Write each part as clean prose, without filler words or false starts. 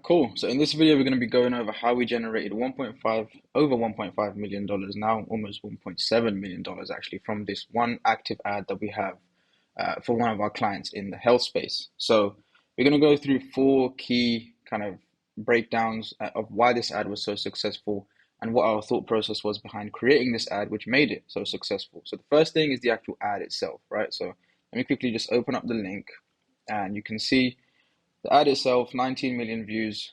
Cool. So in this video, we're going to be going over how we generated over $1.5 million now, almost $1.7 million actually, from this one active ad that we have for one of our clients in the health space. So we're going to go through four key kind of breakdowns of why this ad was so successful and what our thought process was behind creating this ad, which made it so successful. So the first thing is the actual ad itself, right? So let me quickly just open up the link and you can see the ad itself, 19 million views,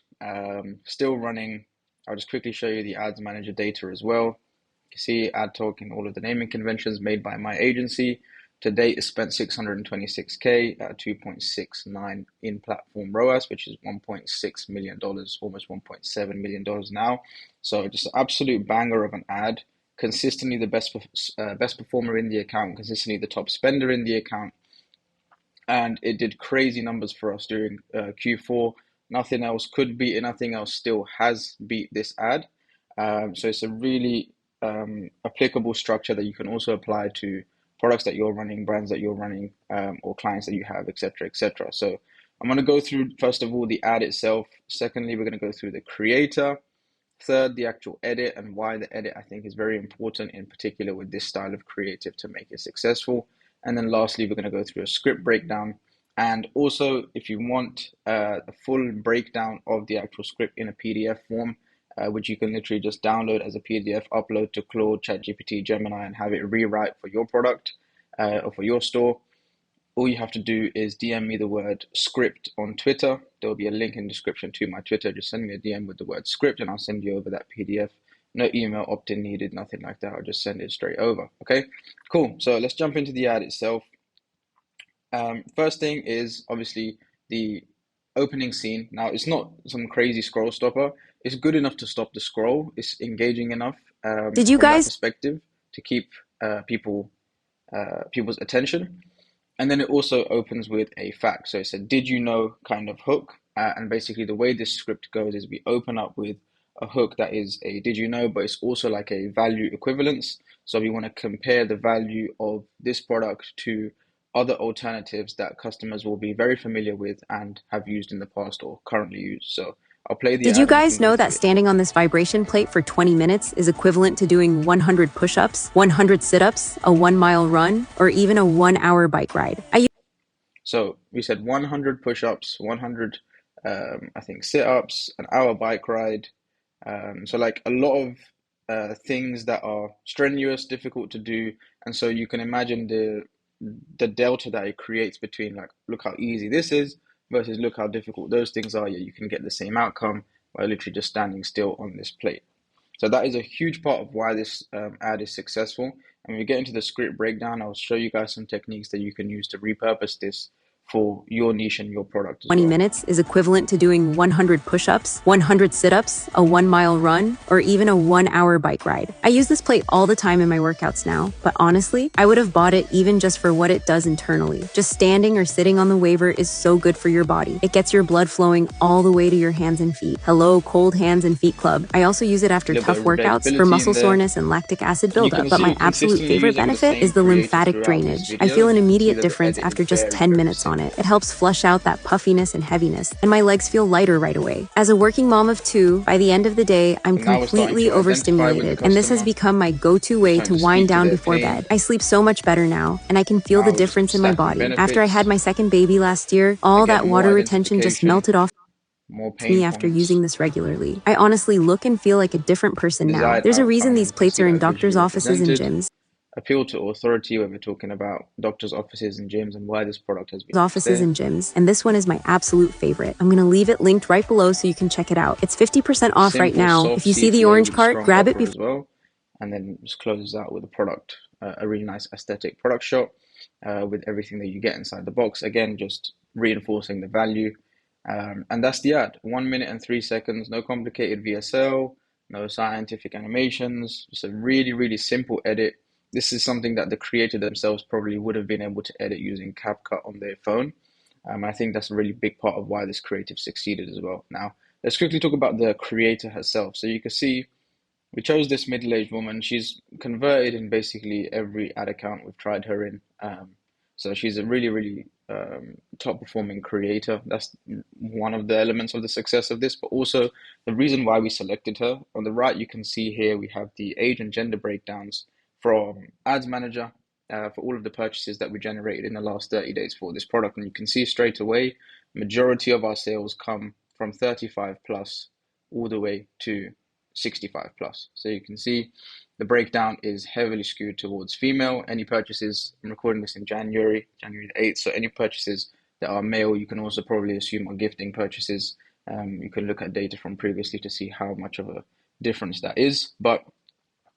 still running. I'll just quickly show you the ads manager data as well. You can see ad talking, all of the naming conventions made by my agency. To date, it's spent 626K at 2.69 in platform ROAS, which is $1.6 million, almost $1.7 million now. So just an absolute banger of an ad. Consistently the best performer in the account, consistently the top spender in the account, and it did crazy numbers for us during Q4. Nothing else could beat it. Nothing else still has beat this ad. So it's a really applicable structure that you can also apply to products that you're running, brands that you're running, or clients that you have, etc., etc. So I'm going to go through, first of all, the ad itself. Secondly, we're going to go through the creator. Third, the actual edit and why the edit I think is very important, in particular with this style of creative to make it successful. And then lastly, we're going to go through a script breakdown. And also, if you want a full breakdown of the actual script in a PDF form, which you can literally just download as a PDF, upload to Claude, ChatGPT, Gemini, and have it rewrite for your product or for your store, all you have to do is DM me the word script on Twitter. There will be a link in the description to my Twitter. Just send me a DM with the word script and I'll send you over that PDF. No email opt-in needed, nothing like that. I'll just send it straight over. Okay, cool. So let's jump into the ad itself. First thing is obviously the opening scene. Now, it's not some crazy scroll stopper. It's good enough to stop the scroll. It's engaging enough Did you from that guys perspective to keep people's attention. And then it also opens with a fact. So it's a did you know kind of hook. And basically the way this script goes is we open up with a hook that is a did you know, but it's also like a value equivalence. So we want to compare the value of this product to other alternatives that customers will be very familiar with and have used in the past or currently use. So I'll play the did you ad and we guys can go know through that it. standing on this vibration plate for 20 minutes is equivalent to doing 100 push-ups, 100 sit-ups, a 1-mile run, or even a 1-hour bike ride? So we said 100 push-ups, 100, I think, sit-ups, an hour bike ride. So like a lot of things that are strenuous, difficult to do, and so you can imagine the delta that it creates between like, look how easy this is versus look how difficult those things are. Yeah, you can get the same outcome by literally just standing still on this plate. So that is a huge part of why this ad is successful. And when we get into the script breakdown, I'll show you guys some techniques that you can use to repurpose this for your niche and your product as 20 well. minutes is equivalent to doing 100 push-ups, 100 sit-ups, a 1-mile run, or even a 1-hour bike ride. I use this plate all the time in my workouts now, but honestly, I would have bought it even just for what it does internally. Just standing or sitting on the waiver is so good for your body. It gets your blood flowing all the way to your hands and feet. Hello, cold hands and feet club. I also use it after A little tough bit of workouts for relatability in muscle there. soreness and lactic acid And you buildup, can but see my we're absolute consistently favorite using the benefit same is the creative lymphatic throughout this drainage. I video. feel an You can see immediate that the difference edit is after just very, 10 very minutes on it. simple. It helps flush out that puffiness and heaviness, and my legs feel lighter right away. As a working mom of two, by the end of the day, I'm So now we're starting completely to identify with the overstimulated, and this has customer. become my go-to We're way starting to to wind speak to down their before pain. bed. I sleep so much better now, and I can feel the Now we're just difference in my stacking body. After I had benefits. my second baby last year, all Again, that more water retention just identification, melted off more pain me after using points. this regularly. I honestly look and feel like a different person now. Desired There's a reason outcome. these You can plates see are in that visually doctors' offices and represented. gyms. Appeal to authority when we're talking about doctors' offices and gyms and why this product has been used Offices there. and gyms, and this one is my absolute favorite. I'm gonna leave it linked right below so you can check it out. It's 50% off right Simple, now. soft If you see the CTA orange with a cart, strong grab it offer before as well. And then just closes out with a product, a really nice aesthetic product shot with everything that you get inside the box. Again, just reinforcing the value. And that's the ad. 1 minute and 3 seconds, no complicated VSL, no scientific animations, just a really, really simple edit. This is something that the creator themselves probably would have been able to edit using CapCut on their phone. I think that's a really big part of why this creative succeeded as well. Now, let's quickly talk about the creator herself. So you can see we chose this middle-aged woman. She's converted in basically every ad account we've tried her in. So she's a really, really top performing creator. That's one of the elements of the success of this, but also the reason why we selected her. On the right, you can see here we have the age and gender breakdowns from Ads Manager for all of the purchases that we generated in the last 30 days for this product. And you can see straight away, majority of our sales come from 35 plus all the way to 65 plus. So you can see the breakdown is heavily skewed towards female. Any purchases, I'm recording this in January the 8th, so any purchases that are male, you can also probably assume are gifting purchases. You can look at data from previously to see how much of a difference that is. But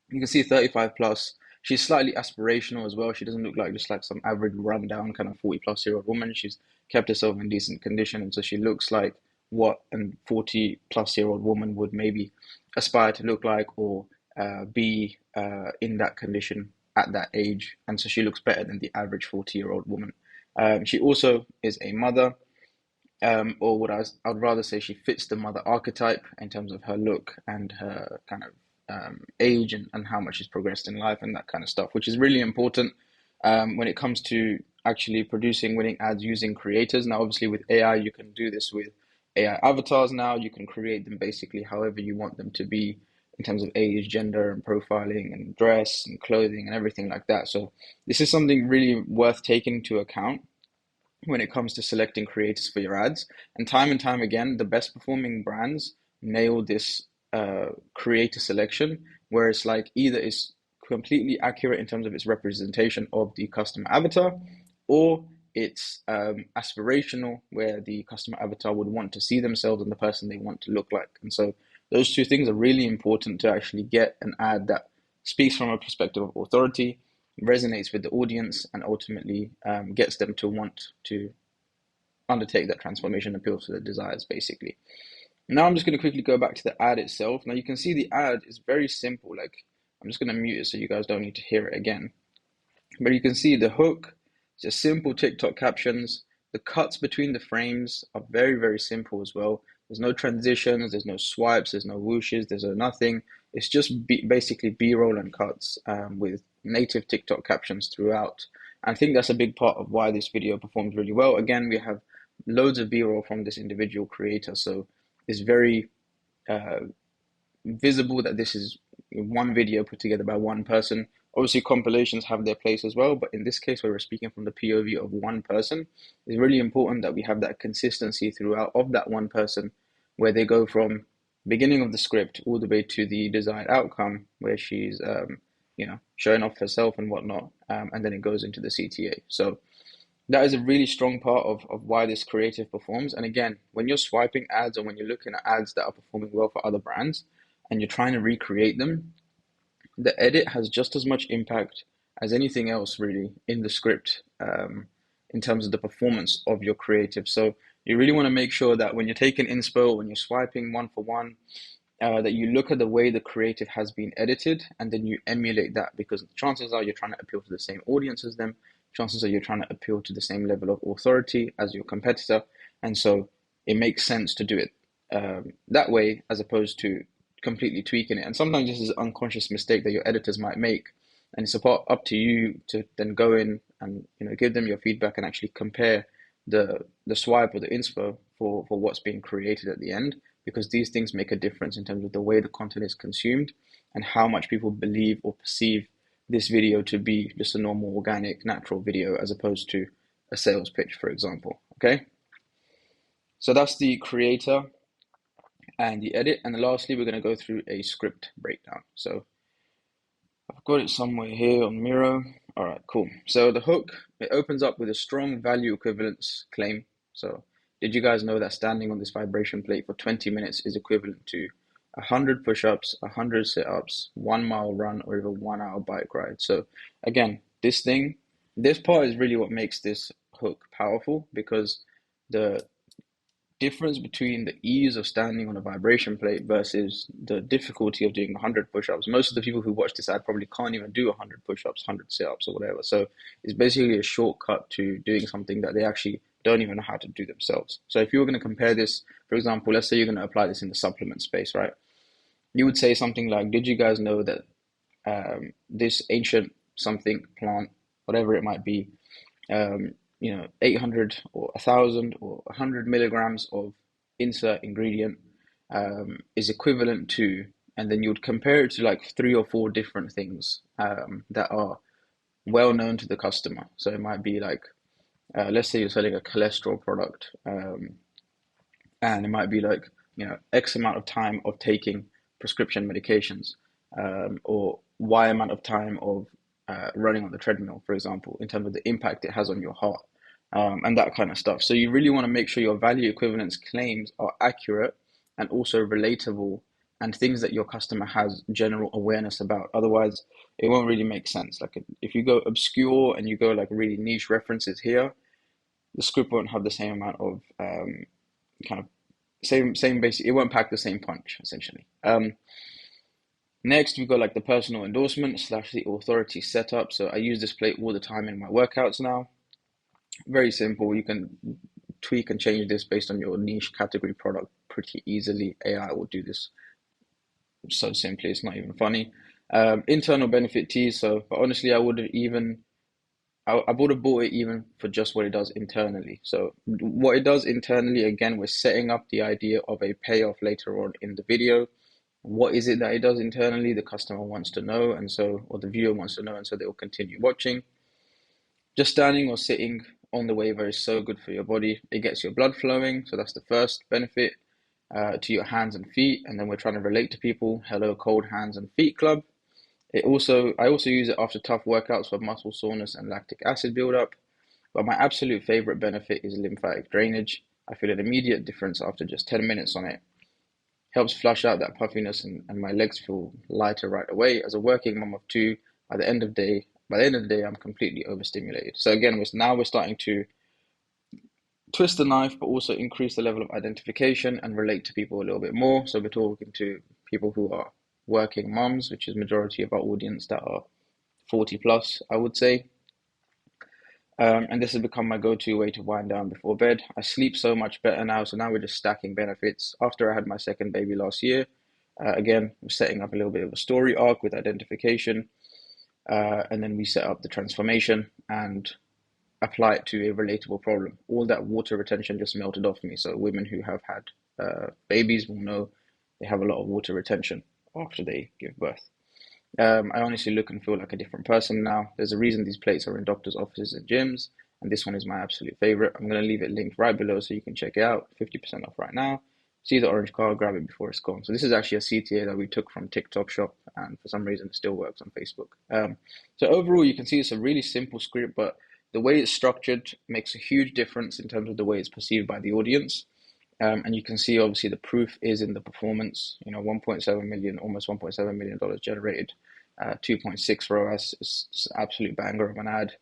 you can see 35 plus. She's slightly aspirational as well. She doesn't look like just like some average rundown kind of 40 plus year old woman. She's kept herself in decent condition. And so she looks like what a 40 plus year old woman would maybe aspire to look like or be in that condition at that age. And so she looks better than the average 40-year-old woman. She also is a mother, or what I'd rather say she fits the mother archetype in terms of her look and her kind of age and how much she's progressed in life and that kind of stuff, which is really important when it comes to actually producing winning ads using creators. Now, obviously with AI, you can do this with AI avatars now. You can create them basically however you want them to be in terms of age, gender, and profiling, and dress, and clothing, and everything like that. So this is something really worth taking into account when it comes to selecting creators for your ads. And time again, the best performing brands nail this creator selection, where it's like either it's completely accurate in terms of its representation of the customer avatar, or it's aspirational, where the customer avatar would want to see themselves and the person they want to look like. And so those two things are really important to actually get an ad that speaks from a perspective of authority, resonates with the audience, and ultimately gets them to want to undertake that transformation, appeals to their desires, basically. Now I'm just going to quickly go back to the ad itself. Now you can see the ad is very simple. Like, I'm just going to mute it so you guys don't need to hear it again. But you can see the hook, just simple TikTok captions. The cuts between the frames are very, very simple as well. There's no transitions, there's no swipes, there's no whooshes, there's no nothing. It's just basically B-roll and cuts with native TikTok captions throughout. And I think that's a big part of why this video performs really well. Again, we have loads of B-roll from this individual creator, so it's very visible that this is one video put together by one person. Obviously, compilations have their place as well, but in this case, where we're speaking from the POV of one person, it's really important that we have that consistency throughout of that one person, where they go from beginning of the script all the way to the desired outcome, where she's showing off herself and whatnot, and then it goes into the CTA. So that is a really strong part of why this creative performs. And again, when you're swiping ads or when you're looking at ads that are performing well for other brands and you're trying to recreate them, the edit has just as much impact as anything else really in the script in terms of the performance of your creative. So you really want to make sure that when you're taking inspo, when you're swiping one for one, that you look at the way the creative has been edited and then you emulate that, because chances are you're trying to appeal to the same audience as them. Chances are you're trying to appeal to the same level of authority as your competitor. And so it makes sense to do it that way as opposed to completely tweaking it. And sometimes this is an unconscious mistake that your editors might make. And it's up to you to then go in and give them your feedback and actually compare the swipe or the inspo for what's being created at the end, because these things make a difference in terms of the way the content is consumed and how much people believe or perceive this video to be just a normal, organic, natural video as opposed to a sales pitch, for example. Okay, so that's the creator and the edit. And lastly, we're going to go through a script breakdown. So I've got it somewhere here on Miro. All right, cool. So the hook, it opens up with a strong value equivalence claim. So did you guys know that standing on this vibration plate for 20 minutes is equivalent to 100 push-ups, 100 sit-ups, 1 mile run, or even 1 hour bike ride? So again, this part is really what makes this hook powerful, because the difference between the ease of standing on a vibration plate versus the difficulty of doing 100 push-ups. Most of the people who watch this ad probably can't even do 100 push-ups, 100 sit-ups or whatever. So it's basically a shortcut to doing something that they actually don't even know how to do themselves. So if you were going to compare this, for example, let's say you're going to apply this in the supplement space, right? You would say something like, did you guys know that this ancient something plant, whatever it might be, 800 or 1,000 or 100 milligrams of insert ingredient is equivalent to, and then you would compare it to like 3 or 4 different things that are well known to the customer. So it might be like, let's say you're selling a cholesterol product, and it might be like, X amount of time of taking prescription medications, or Y amount of time of running on the treadmill, for example, in terms of the impact it has on your heart, and that kind of stuff. So you really want to make sure your value equivalence claims are accurate and also relatable and things that your customer has general awareness about. Otherwise, it won't really make sense. Like if you go obscure and you go like really niche references here, the script won't have the same amount of kind of same basic. It won't pack the same punch essentially. Next, we've got like the personal endorsement / the authority setup. So I use this plate all the time in my workouts now. Very simple. You can tweak and change this based on your niche category product pretty easily. AI will do this so simply, it's not even funny. Internal benefit teas. So, but honestly, I would have bought it even for just what it does internally. So what it does internally, again, we're setting up the idea of a payoff later on in the video. What is it that it does internally? The customer wants to know, and so, or the viewer wants to know, and so they will continue watching. Just standing or sitting on the waiver is so good for your body. It gets your blood flowing, so that's the first benefit to your hands and feet. And then we're trying to relate to people. Hello, Cold Hands and Feet Club. I also use it after tough workouts for muscle soreness and lactic acid buildup. But my absolute favorite benefit is lymphatic drainage. I feel an immediate difference after just 10 minutes on it. Helps flush out that puffiness, and my legs feel lighter right away. As a working mom of 2, by the end of the day, I'm completely overstimulated. So again, we're starting to twist the knife, but also increase the level of identification and relate to people a little bit more. So we're talking to people who are working moms, which is majority of our audience that are 40 plus, I would say. And this has become my go-to way to wind down before bed. I sleep so much better now, so now we're just stacking benefits. After I had my second baby last year, again, we're setting up a little bit of a story arc with identification, and then we set up the transformation and apply it to a relatable problem. All that water retention just melted off me. So women who have had babies will know they have a lot of water retention after they give birth. I honestly look and feel like a different person now. There's a reason these plates are in doctors' offices and gyms, and this one is my absolute favorite. I'm going to leave it linked right below so you can check it out. 50% off right now. See the orange card, grab it before it's gone. So this is actually a CTA that we took from TikTok Shop, and for some reason it still works on Facebook. So overall, you can see it's a really simple script, but the way it's structured makes a huge difference in terms of the way it's perceived by the audience. And you can see, obviously, the proof is in the performance. 1.7 million, almost $1.7 million generated, 2.6 ROAS. It's an absolute banger of an ad.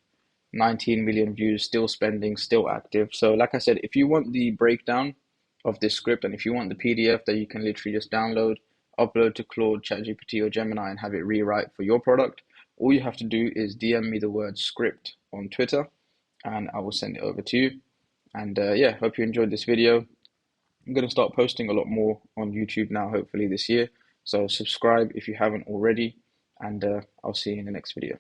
19 million views, still spending, still active. So like I said, if you want the breakdown of this script, and if you want the PDF that you can literally just download, upload to Claude, ChatGPT, or Gemini and have it rewrite for your product, all you have to do is DM me the word script on Twitter and I will send it over to you. And yeah, hope you enjoyed this video. I'm going to start posting a lot more on YouTube now, hopefully this year. So subscribe if you haven't already, and I'll see you in the next video.